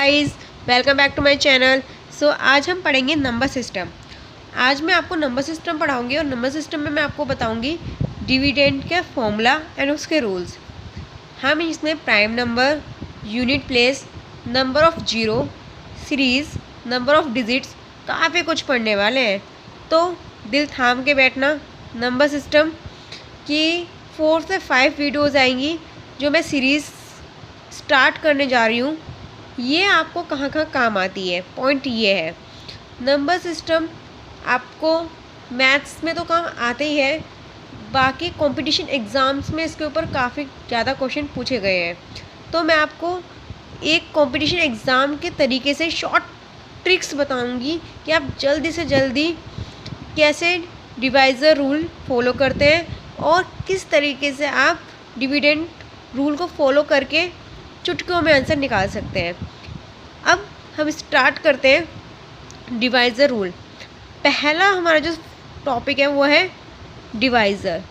Guys, welcome back to my channel. आज हम पढ़ेंगे नंबर सिस्टम। आज मैं आपको नंबर सिस्टम पढ़ाऊंगी और नंबर सिस्टम में मैं आपको बताऊंगी डिविडेंड का फॉर्मूला एंड उसके रूल्स। हम इसमें prime number, unit place, number of zero, series, number of digits काफ़ी कुछ पढ़ने वाले हैं। तो दिल थाम के बैठना। नंबर सिस्टम की 4 से 5 वीडियोज़ आएंगी जो मैं सीरीज़ स्टार्ट करने जा रही हूँ। ये आपको कहाँ कहाँ काम आती है, पॉइंट ये है। नंबर सिस्टम आपको मैथ्स में तो काम आते ही है, बाकी कंपटीशन एग्ज़ाम्स में इसके ऊपर काफ़ी ज़्यादा क्वेश्चन पूछे गए हैं। तो मैं आपको एक कंपटीशन एग्ज़ाम के तरीके से शॉर्ट ट्रिक्स बताऊंगी कि आप जल्दी से जल्दी कैसे डिवाइज़र रूल फॉलो करते हैं और किस तरीके से आप डिविडेंड रूल को फॉलो करके चुटकियों में आंसर निकाल सकते हैं। अब हम स्टार्ट करते हैं डिवाइज़र रूल। पहला हमारा जो टॉपिक है वो है डिवाइज़र।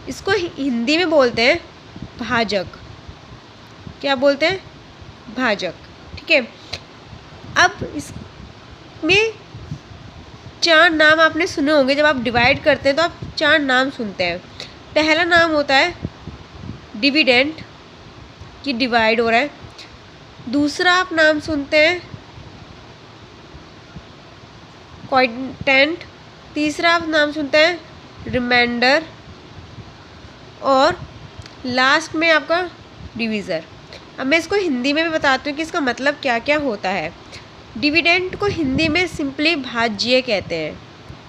इसको हिंदी में बोलते हैं भाजक। क्या बोलते हैं? भाजक। ठीक है। अब इसमें 4 नाम आपने सुने होंगे। जब आप डिवाइड करते हैं तो आप 4 नाम सुनते हैं। पहला नाम होता है डिविडेंड, कि डिवाइड हो रहा है। दूसरा आप नाम सुनते हैं क्वोटिएंट। तीसरा आप नाम सुनते हैं रिमाइंडर और लास्ट में आपका डिवीज़र। अब मैं इसको हिंदी में भी बताती हूँ कि इसका मतलब क्या क्या होता है। डिविडेंड को हिंदी में सिंपली भाज्य कहते हैं।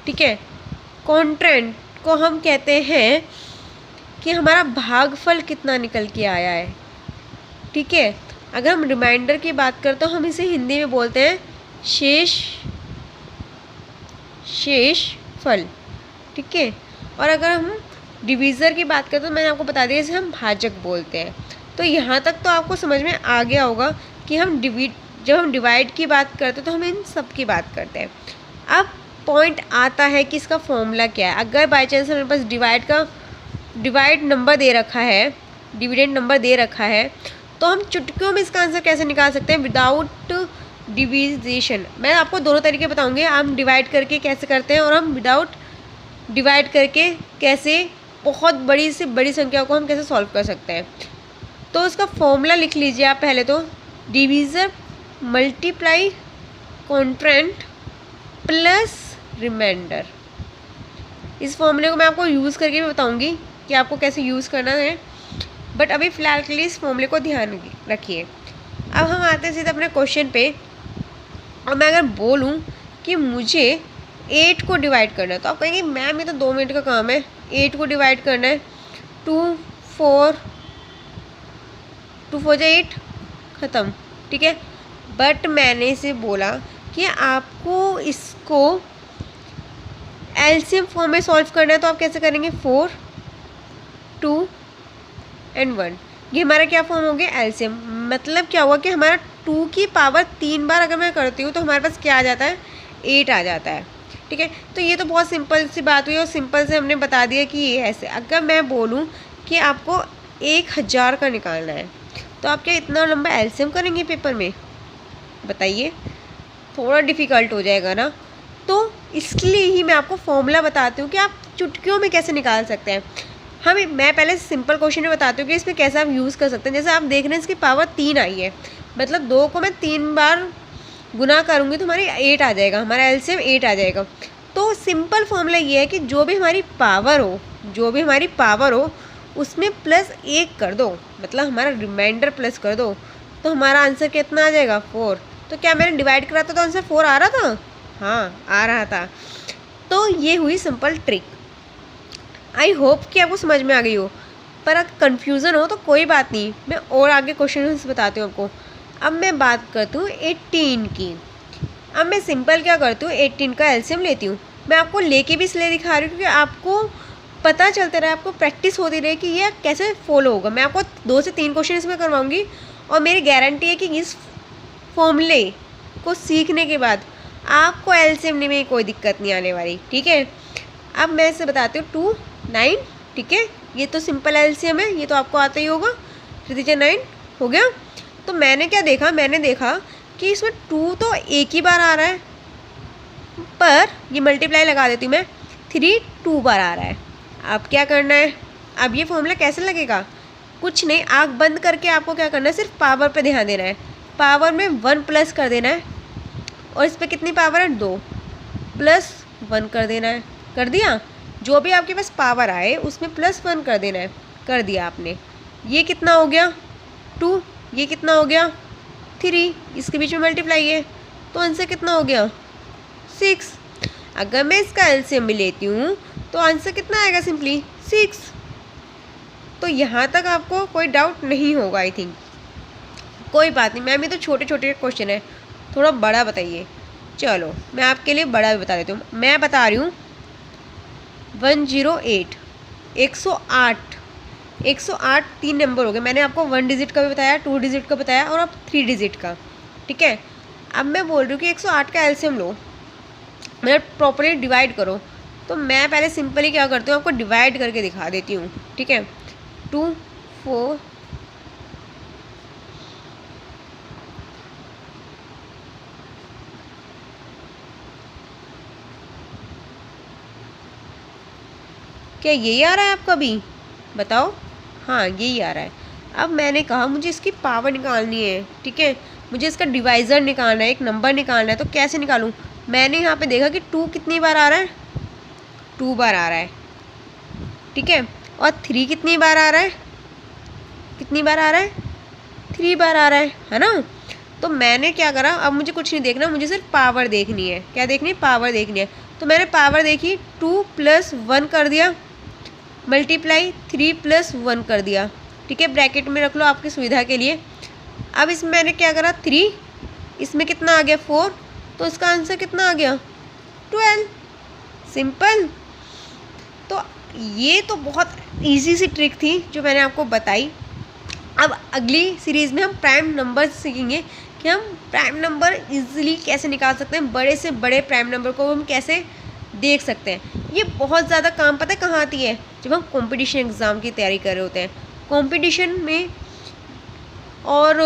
ठीक है। क्वोटिएंट को हम कहते हैं कि हमारा भागफल कितना निकल के आया है। ठीक है। अगर हम रिमाइंडर की बात करते तो हम इसे हिंदी में बोलते हैं शेष फल। ठीक है। और अगर हम डिवीज़र की बात करते तो मैंने आपको बता दिया इसे हम भाजक बोलते हैं। तो यहाँ तक तो आपको समझ में आ गया होगा कि जब हम डिवाइड की बात करते तो हम इन सब की बात करते हैं। अब पॉइंट आता है कि इसका फॉर्मूला क्या है। अगर बाई चांस हमारे पास डिवाइड नंबर दे रखा है, डिविडेंड नंबर दे रखा है, तो हम चुटकियों में इसका आंसर कैसे निकाल सकते हैं विदाउट डिविजेशन। मैं आपको दोनों तरीके बताऊंगे। हम डिवाइड करके कैसे करते हैं और हम विदाउट डिवाइड करके कैसे बहुत बड़ी से बड़ी संख्या को हम कैसे सॉल्व कर सकते हैं। तो इसका फॉर्मूला लिख लीजिए आप पहले तो। Divisor multiply quotient plus remainder. इस फॉर्मूले को मैं आपको यूज़ करके भी बताऊंगी कि आपको कैसे यूज़ करना है, बट अभी फ़िलहाल के लिए इस फॉर्मूले को ध्यान रखिए। अब हम आते हैं सीधे अपने क्वेश्चन पे। और मैं अगर बोलूँ कि मुझे 8 को डिवाइड करना है तो आप कहेंगे मैम ये तो 2 मिनट का काम है, 8 को डिवाइड करना है। 2 4 जा 8 ख़त्म। ठीक है। बट मैंने इसे बोला कि आपको इसको एलसीएम फॉर्म में सॉल्व करना है तो आप कैसे करेंगे? 4 2 और 1। ये हमारा क्या फॉर्म हो गया? एलसीएम। मतलब क्या हुआ कि हमारा 2 की पावर 3 बार अगर मैं करती हूँ तो हमारे पास क्या आ जाता है? 8 आ जाता है। ठीक है। तो ये तो बहुत सिंपल सी बात हुई और सिंपल से हमने बता दिया कि ये ऐसे। अगर मैं बोलूँ कि आपको 1000 का निकालना है तो आप क्या इतना लंबा एलसीएम करेंगे पेपर में? बताइए, थोड़ा डिफ़िकल्ट हो जाएगा ना। तो इसलिए ही मैं आपको फॉर्मूला बताती हूँ कि आप चुटकियों में कैसे निकाल सकते हैं। मैं पहले सिंपल क्वेश्चन में बताती हूँ कि इसमें कैसे आप यूज़ कर सकते हैं। जैसे आप देख रहे हैं इसकी पावर 3 आई है, मतलब 2 को मैं 3 बार गुना करूँगी तो हमारी 8 आ जाएगा, हमारा एलसीएम 8 आ जाएगा। तो सिंपल फॉर्मूला ये है कि जो भी हमारी पावर हो उसमें प्लस 1 कर दो, मतलब हमारा रिमाइंडर प्लस कर दो, तो हमारा आंसर कितना आ जाएगा? 4। तो क्या मैंने डिवाइड करा था तो आंसर 4 आ रहा था? हाँ, आ रहा था। तो ये हुई सिंपल ट्रिक। आई होप कि आपको समझ में आ गई हो, पर अगर कन्फ्यूज़न हो तो कोई बात नहीं, मैं और आगे क्वेश्चन बताती हूँ आपको। अब मैं बात करती हूँ 18 की। अब मैं सिंपल क्या करती हूँ, 18 का एलसीएम लेती हूँ। मैं आपको लेके भी इसलिए दिखा रही हूँ क्योंकि आपको पता चलता रहे, आपको प्रैक्टिस होती रहे कि ये कैसे फॉलो होगा। मैं आपको 2 से 3 क्वेश्चन इसमें करवाऊँगी और मेरी गारंटी है कि इस फॉर्मूले को सीखने के बाद आपको एलसीएम में कोई दिक्कत नहीं आने वाली। ठीक है। अब मैं इसे बताती हूँ 2 9। ठीक है। ये तो सिंपल एलसीएम है, ये तो आपको आता ही होगा। 3 9 हो गया। तो मैंने क्या देखा, मैंने देखा कि इसमें 2 तो एक ही बार आ रहा है, पर ये मल्टीप्लाई लगा देती हूँ मैं, 3 2 बार आ रहा है। अब क्या करना है, अब ये फॉर्मूला कैसे लगेगा, कुछ नहीं, आँख बंद करके आपको क्या करना है, सिर्फ पावर पे ध्यान देना है। पावर में 1 प्लस कर देना है, और इस पर कितनी पावर है, 2 प्लस 1 कर देना है। कर दिया, जो भी आपके पास पावर आए उसमें प्लस 1 कर देना है। कर दिया आपने। ये कितना हो गया, 2, ये कितना हो गया, 3, इसके बीच में मल्टीप्लाई है, तो आंसर कितना हो गया, 6। अगर मैं इसका एलसीएम भी लेती हूँ तो आंसर कितना आएगा, सिंपली 6। तो यहाँ तक आपको कोई डाउट नहीं होगा आई थिंक। कोई बात नहीं मैम, ये तो छोटे छोटे क्वेश्चन है, थोड़ा बड़ा बताइए। चलो मैं आपके लिए बड़ा भी बता देती हूँ। मैं बता रही हूँ 108, 108 3 नंबर हो गए। मैंने आपको 1 डिजिट का भी बताया, 2 डिजिट का बताया, और अब 3 डिजिट का। ठीक है, अब मैं बोल रही हूँ कि 108 का एलसीएम लो, मतलब प्रॉपर्ली डिवाइड करो। तो मैं पहले सिंपली क्या करती हूँ, आपको डिवाइड करके दिखा देती हूँ। ठीक है, 2 4 क्या यही आ रहा है आपका भी, बताओ। हाँ यही आ रहा है। अब मैंने कहा मुझे इसकी पावर निकालनी है। ठीक है, मुझे इसका डिवाइज़र निकालना है, एक नंबर निकालना है। तो कैसे निकालूं, मैंने यहाँ पे देखा कि 2 कितनी बार आ रहा है, 2 बार आ रहा है। ठीक है, और 3 कितनी बार आ रहा है, कितनी बार आ रहा है, 3 बार आ रहा है ना। तो मैंने क्या करा, अब मुझे कुछ नहीं देखना, मुझे सिर्फ पावर देखनी है। क्या देखनी है, पावर देखनी है। तो मैंने पावर देखी, 2 + 1 कर दिया, मल्टीप्लाई 3 + 1 कर दिया। ठीक है, ब्रैकेट में रख लो आपकी सुविधा के लिए। अब इसमें मैंने क्या करा, 3, इसमें कितना आ गया, 4, तो इसका आंसर कितना आ गया, 12। सिंपल। तो ये तो बहुत इजी सी ट्रिक थी जो मैंने आपको बताई। अब अगली सीरीज़ में हम प्राइम नंबर सीखेंगे कि हम प्राइम नंबर इजीली कैसे निकाल सकते हैं, बड़े से बड़े प्राइम नंबर को हम कैसे देख सकते हैं। ये बहुत ज़्यादा काम पता है कहाँ आती है, जब हम कंपटीशन एग्ज़ाम की तैयारी कर रहे होते हैं, कंपटीशन में, और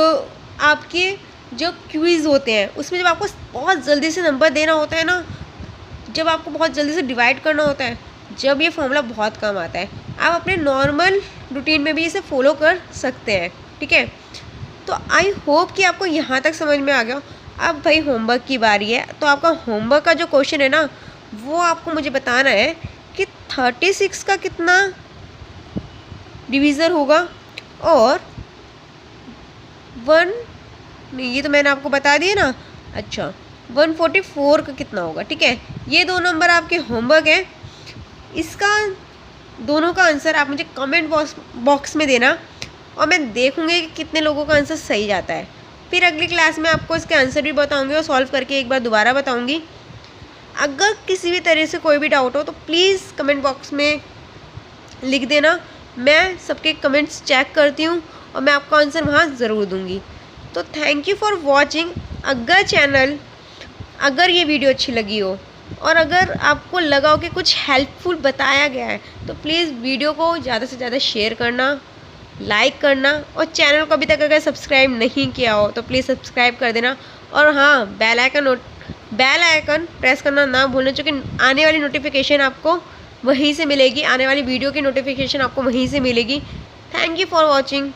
आपके जब क्विज़ होते हैं उसमें जब आपको बहुत जल्दी से नंबर देना होता है ना, जब आपको बहुत जल्दी से डिवाइड करना होता है, जब ये फॉर्मूला बहुत काम आता है। आप अपने नॉर्मल रूटीन में भी इसे फॉलो कर सकते हैं। ठीक है, तो आई होप कि आपको यहाँ तक समझ में आ गया। अब भाई होमवर्क की बारी है, तो आपका होमवर्क का जो क्वेश्चन है ना, वो आपको मुझे बताना है कि 36 का कितना डिवीज़र होगा, और 1 नहीं, ये तो मैंने आपको बता दिया ना। अच्छा, 144 का कितना होगा। ठीक है, ये 2 नंबर आपके होमवर्क हैं। इसका दोनों का आंसर आप मुझे कमेंट बॉक्स में देना, और मैं देखूंगी कि कितने लोगों का आंसर सही जाता है। फिर अगली क्लास में आपको इसके आंसर भी बताऊंगी और सॉल्व करके एक बार दोबारा बताऊंगी। अगर किसी भी तरह से कोई भी डाउट हो तो प्लीज़ कमेंट बॉक्स में लिख देना, मैं सबके कमेंट्स चेक करती हूँ और मैं आपका आंसर वहाँ ज़रूर दूँगी। तो थैंक यू फॉर वॉचिंग। अगर ये वीडियो अच्छी लगी हो और अगर आपको लगा हो कि कुछ हेल्पफुल बताया गया है, तो प्लीज़ वीडियो को ज़्यादा से ज़्यादा शेयर करना, लाइक करना, और चैनल को अभी तक अगर सब्सक्राइब नहीं किया हो तो प्लीज़ सब्सक्राइब कर देना। और हाँ, बेल आइकन प्रेस करना ना भूलना, क्योंकि आने वाली नोटिफिकेशन आपको वहीं से मिलेगी, आने वाली वीडियो की नोटिफिकेशन आपको वहीं से मिलेगी। Thank you for watching.